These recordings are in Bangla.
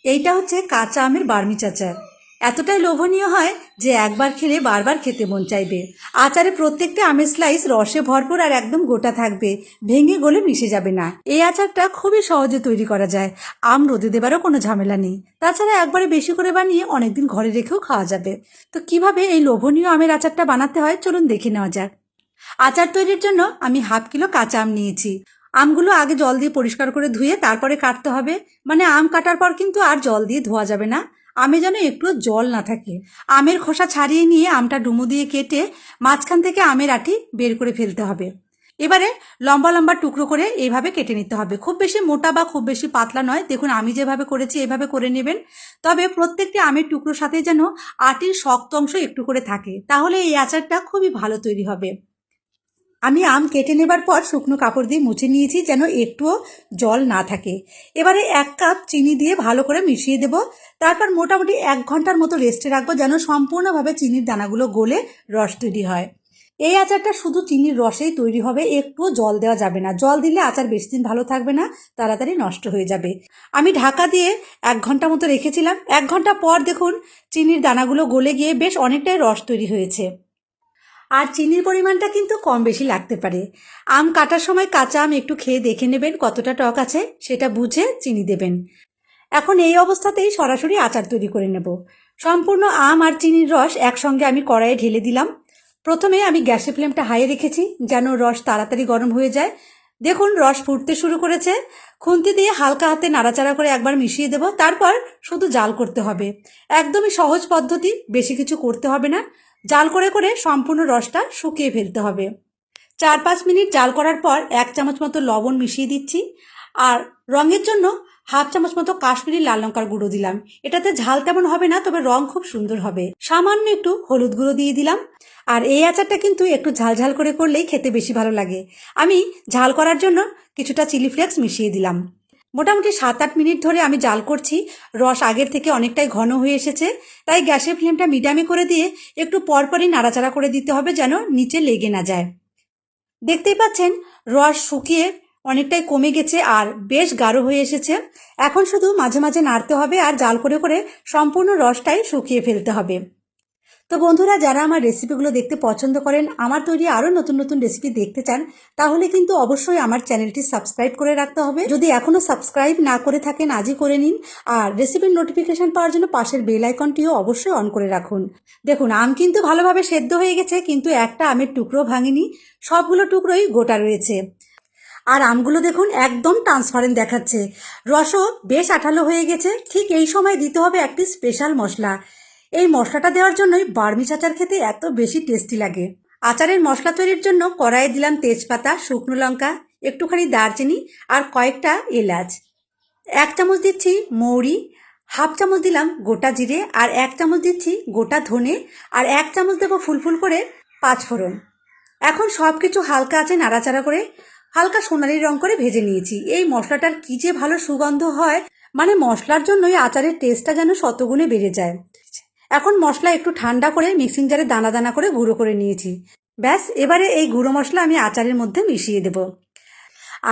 এইটা হচ্ছে কাঁচা আমের বার্মিজ আচার। এতটাই লোভনীয় হয় যে একবার খেলে বারবার খেতে মন চাইবে। আচারে প্রত্যেকটা আমের স্লাইস রসে ভরপুর আর একদম গোটা থাকবে, ভেঙে গলে মিশে যাবে না। এই আচারটা খুবই সহজে তৈরি করা যায়, আম রোদে দেবারও কোনো ঝামেলা নেই। তাছাড়া একবারে বেশি করে বানিয়ে অনেকদিন ঘরে রেখেও খাওয়া যাবে। তো কিভাবে এই লোভনীয় আমের আচারটা বানাতে হয় চলুন দেখে নেওয়া যাক। আচার তৈরির জন্য আমি 1/2 কিলো কাঁচা আম নিয়েছি। আমগুলো আগে জল দিয়ে পরিষ্কার করে ধুয়ে তারপরে কাটতে হবে। মানে আম কাটার পর কিন্তু আর জল দিয়ে ধোয়া যাবে না, আমে যেন একটু জল না থাকে। আমের খোসা ছাড়িয়ে নিয়ে আমটা ডুমো দিয়ে কেটে মাঝখান থেকে আমের আঁটি বের করে ফেলতে হবে। এবারে লম্বা লম্বা টুকরো করে এইভাবে কেটে নিতে হবে। খুব বেশি মোটা বা খুব বেশি পাতলা নয়, দেখুন আমি যেভাবে করেছি এভাবে করে নেবেন। তবে প্রত্যেকটি আমের টুকরোর সাথে যেন আটির শক্ত অংশ একটু করে থাকে, তাহলে এই আচারটা খুবই ভালো তৈরি হবে। আমি আম কেটে নেবার পর শুকনো কাপড় দিয়ে মুছে নিয়েছি যেন একটুও জল না থাকে। এবারে 1 কাপ চিনি দিয়ে ভালো করে মিশিয়ে দেব। তারপর মোটামুটি 1 ঘন্টার মতো রেস্টে রাখবো যেন সম্পূর্ণভাবে চিনির দানাগুলো গলে রস তৈরি হয়। এই আচারটা শুধু চিনির রসেই তৈরি হবে, একটুও জল দেওয়া যাবে না। জল দিলে আচার বেশি দিন ভালো থাকবে না, তাড়াতাড়ি নষ্ট হয়ে যাবে। আমি ঢাকা দিয়ে 1 ঘন্টা মতো রেখেছিলাম। 1 ঘন্টা পর দেখুন চিনির দানাগুলো গলে গিয়ে বেশ অনেকটাই রস তৈরি হয়েছে। আর চিনির পরিমাণটা কিন্তু কম বেশি লাগতে পারে। আম কাটার সময় কাঁচা আম একটু খেয়ে দেখে নেবেন কতটা টক আছে, সেটা বুঝে চিনি দেবেন। এখন এই অবস্থাতেই সরাসরি আচার তৈরি করে নেব। সম্পূর্ণ আম আর চিনির রস একসঙ্গে আমি কড়াইয়ে ঢেলে দিলাম। প্রথমে আমি গ্যাসের ফ্লেমটা হাই রেখেছি যেন রস তাড়াতাড়ি গরম হয়ে যায়। দেখুন রস ফুটতে শুরু করেছে। খুন্তি দিয়ে হালকা হাতে নাড়াচাড়া করে একবার মিশিয়ে দেব, তারপর শুধু জাল করতে হবে। একদমই সহজ পদ্ধতি, বেশি কিছু করতে হবে না। জাল করে করে সম্পূর্ণ রসটা শুকিয়ে ফেলতে হবে। 4-5 মিনিট জাল করার পর 1 চামচ মতো লবণ মিশিয়ে দিচ্ছি। আর রঙের জন্য 1/2 চামচ মতো কাশ্মীরি লাল লঙ্কার গুঁড়ো দিলাম। এটাতে ঝাল তেমন হবে না, তবে রং খুব সুন্দর হবে। সামান্য একটু হলুদ গুঁড়ো দিয়ে দিলাম। আর এই আচারটা কিন্তু একটু ঝাল ঝাল করে করলেই খেতে বেশি ভালো লাগে। আমি ঝাল করার জন্য কিছুটা চিলি ফ্লেক্স মিশিয়ে দিলাম। মোটামুটি 7-8 মিনিট ধরে আমি জাল করছি। রস আগের থেকে অনেকটাই ঘন হয়ে এসেছে, তাই গ্যাসের ফ্লেমটা মিডিয়ামে করে দিয়ে একটু পরপরই নাড়াচাড়া করে দিতে হবে যেন নিচে লেগে না যায়। দেখতেই পাচ্ছেন রস শুকিয়ে অনেকটাই কমে গেছে আর বেশ গাঢ় হয়ে এসেছে। এখন শুধু মাঝে মাঝে নাড়তে হবে আর জাল করে করে সম্পূর্ণ রসটাই শুকিয়ে ফেলতে হবে। তো বন্ধুরা, যারা আমার রেসিপিগুলো দেখতে পছন্দ করেন, আমার তৈরি আরও নতুন নতুন রেসিপি দেখতে চান, তাহলে কিন্তু অবশ্যই আমার চ্যানেলটি সাবস্ক্রাইব করে রাখতে হবে। যদি এখনও সাবস্ক্রাইব না করে থাকেন আজই করে নিন। আর রেসিপির নোটিফিকেশন পাওয়ার জন্য পাশের বেল আইকনটিও অবশ্যই অন করে রাখুন। দেখুন আম কিন্তু ভালোভাবে সেদ্ধ হয়ে গেছে, কিন্তু একটা আমের টুকরো ভাঙেনি, সবগুলো টুকরোই গোটা রয়েছে। আর আমগুলো দেখুন একদম ট্রান্সপারেন্ট দেখাচ্ছে, রসও বেশ আঠালো হয়ে গেছে। ঠিক এই সময় দিতে হবে একটি স্পেশাল মশলা। এই মশলাটা দেওয়ার জন্যই বার্মিজ আচার খেতে এত বেশি টেস্টি লাগে। আচারের মশলা তৈরির জন্য কড়াইয়ে দিলাম তেজপাতা, শুকনো লঙ্কা, একটুখানি দারচিনি আর কয়েকটা এলাচ। 1 চামচ দিচ্ছি মৌরি, 1/2 চামচ দিলাম গোটা জিরে, আর 1 চামচ দিচ্ছি গোটা ধনে, আর 1 চামচ দেবো ফুলফুল করে 5 ফোড়ন। এখন সব কিছু হালকা আছে নাড়াচাড়া করে হালকা সোনালি রং করে ভেজে নিয়েছি। এই মশলাটার কি যে ভালো সুগন্ধ হয়, মানে মশলার জন্যই আচারের টেস্টটা যেন শতগুণে বেড়ে যায়। এখন মশলা একটু ঠান্ডা করে মিক্সিং জারে দানা দানা করে গুঁড়ো করে নিয়েছি। ব্যাস, এবারে এই গুঁড়ো মশলা আমি আচারের মধ্যে মিশিয়ে দেব।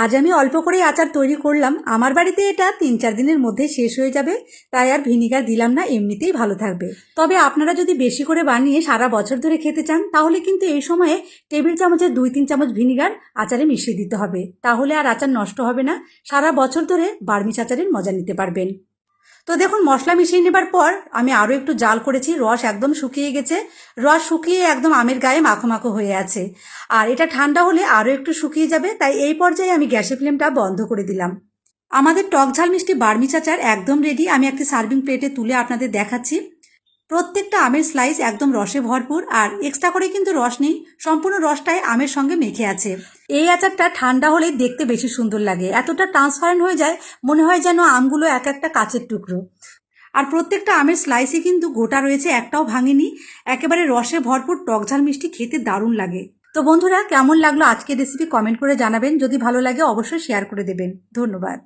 আজ আমি অল্প করেই আচার তৈরি করলাম, আমার বাড়িতে এটা 3-4 দিনের মধ্যে শেষ হয়ে যাবে, তাই আর ভিনিগার দিলাম না, এমনিতেই ভালো থাকবে। তবে আপনারা যদি বেশি করে বানিয়ে সারা বছর ধরে খেতে চান, তাহলে কিন্তু এই সময়ে টেবিল চামচের 2-3 চামচ ভিনিগার আচারে মিশিয়ে দিতে হবে, তাহলে আর আচার নষ্ট হবে না, সারা বছর ধরে বার্মিজ আচারের মজা নিতে পারবেন। তো দেখুন মশলা মিশিয়ে নেবার পর আমি আরও একটু জাল করেছি, রস একদম শুকিয়ে গেছে। রস শুকিয়ে একদম আমের গায়ে মাখো মাখো হয়ে আছে, আর এটা ঠান্ডা হলে আরও একটু শুকিয়ে যাবে, তাই এই পর্যায়ে আমি গ্যাসের ফ্লেমটা বন্ধ করে দিলাম। আমাদের টক ঝাল মিষ্টি বার্মিজ আচার একদম রেডি। আমি একটি সার্ভিং প্লেটে তুলে আপনাদের দেখাচ্ছি। প্রত্যেকটা আমের স্লাইস একদম রসে ভরপুর, আর এক্সট্রা করে কিন্তু রস নেই, সম্পূর্ণ রসটাই আমের সঙ্গে মেখে আছে। এই আচারটা ঠান্ডা হলেই দেখতে বেশি সুন্দর লাগে, এতটা ট্রান্সপারেন্ট হয়ে যায়, মনে হয় যেন আমগুলো এক একটা কাচের টুকরো। আর প্রত্যেকটা আমের স্লাইসই কিন্তু গোটা রয়েছে, একটাও ভাঙেনি। একেবারে রসে ভরপুর টক ঝাল মিষ্টি, খেতে দারুণ লাগে। তো বন্ধুরা, কেমন লাগলো আজকের রেসিপি কমেন্ট করে জানাবেন। যদি ভালো লাগে অবশ্যই শেয়ার করে দেবেন। ধন্যবাদ।